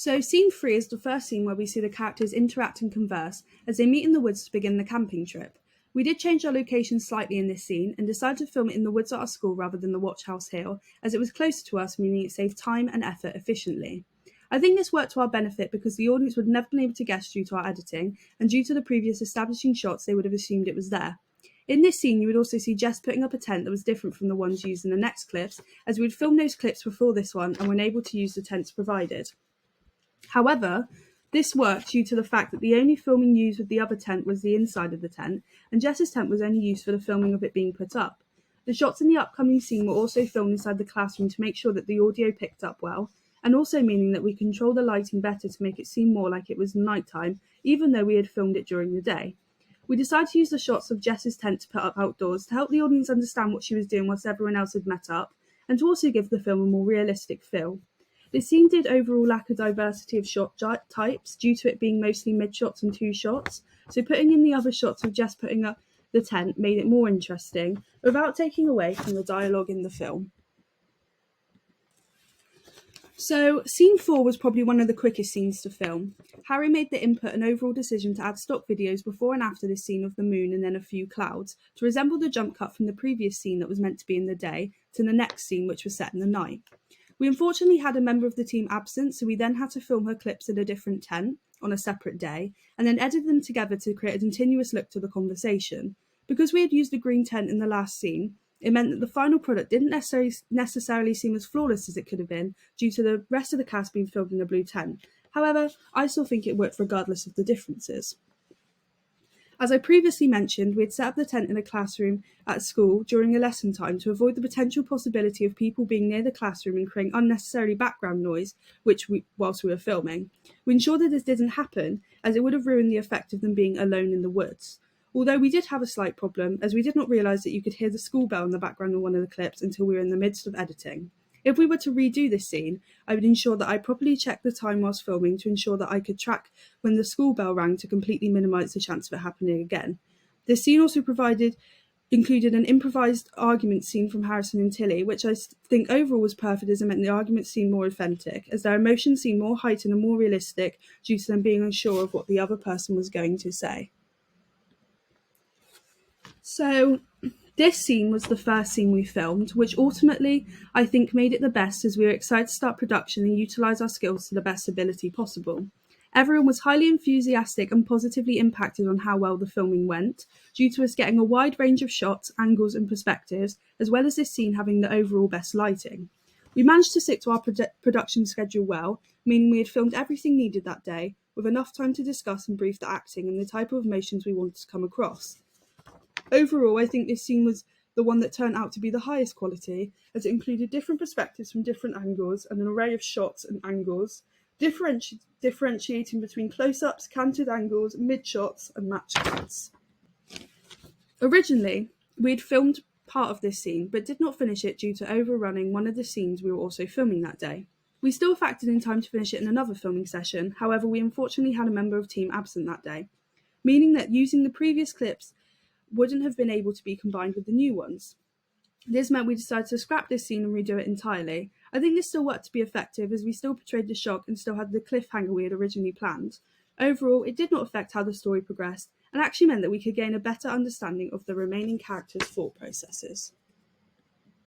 So scene 3 is the first scene where we see the characters interact and converse as they meet in the woods to begin the camping trip. We did change our location slightly in this scene and decided to film it in the woods at our school rather than the Watch House Hill, as it was closer to us, meaning it saved time and effort efficiently. I think this worked to our benefit because the audience would never been able to guess due to our editing, and due to the previous establishing shots they would have assumed it was there. In this scene you would also see Jess putting up a tent that was different from the ones used in the next clips, as we had filmed those clips before this one and were unable to use the tents provided. However, this worked due to the fact that the only filming used with the other tent was the inside of the tent, and Jess's tent was only used for the filming of it being put up. The shots in the upcoming scene were also filmed inside the classroom to make sure that the audio picked up well, and also meaning that we controlled the lighting better to make it seem more like it was nighttime, even though we had filmed it during the day. We decided to use the shots of Jess's tent to put up outdoors to help the audience understand what she was doing whilst everyone else had met up, and to also give the film a more realistic feel. This scene did overall lack a diversity of shot types due to it being mostly mid-shots and two-shots, so putting in the other shots of Jess putting up the tent made it more interesting, without taking away from the dialogue in the film. So, scene 4 was probably one of the quickest scenes to film. Harry made the input and overall decision to add stock videos before and after this scene of the moon and then a few clouds, to resemble the jump cut from the previous scene that was meant to be in the day, to the next scene which was set in the night. We unfortunately had a member of the team absent, so we then had to film her clips in a different tent on a separate day, and then edit them together to create a continuous look to the conversation. Because we had used a green tent in the last scene, it meant that the final product didn't necessarily seem as flawless as it could have been, due to the rest of the cast being filmed in a blue tent. However, I still think it worked regardless of the differences. As I previously mentioned, we had set up the tent in a classroom at school during a lesson time to avoid the potential possibility of people being near the classroom and creating unnecessary background noise whilst we were filming. We ensured that this didn't happen, as it would have ruined the effect of them being alone in the woods. Although we did have a slight problem, as we did not realise that you could hear the school bell in the background of one of the clips until we were in the midst of editing. If we were to redo this scene, I would ensure that I properly checked the time whilst filming to ensure that I could track when the school bell rang to completely minimise the chance of it happening again. This scene also included an improvised argument scene from Harrison and Tilly, which I think overall was perfect as it meant the argument seemed more authentic, as their emotions seemed more heightened and more realistic due to them being unsure of what the other person was going to say. So, this scene was the first scene we filmed, which ultimately I think made it the best, as we were excited to start production and utilise our skills to the best ability possible. Everyone was highly enthusiastic and positively impacted on how well the filming went, due to us getting a wide range of shots, angles and perspectives, as well as this scene having the overall best lighting. We managed to stick to our production schedule well, meaning we had filmed everything needed that day, with enough time to discuss and brief the acting and the type of emotions we wanted to come across. Overall, I think this scene was the one that turned out to be the highest quality, as it included different perspectives from different angles and an array of shots and angles, differentiating between close-ups, canted angles, mid-shots and match cuts. Originally, we had filmed part of this scene, but did not finish it due to overrunning one of the scenes we were also filming that day. We still factored in time to finish it in another filming session, however we unfortunately had a member of the team absent that day, meaning that using the previous clips wouldn't have been able to be combined with the new ones. This meant we decided to scrap this scene and redo it entirely. I think this still worked to be effective, as we still portrayed the shock and still had the cliffhanger we had originally planned. Overall, it did not affect how the story progressed, and actually meant that we could gain a better understanding of the remaining characters' thought processes.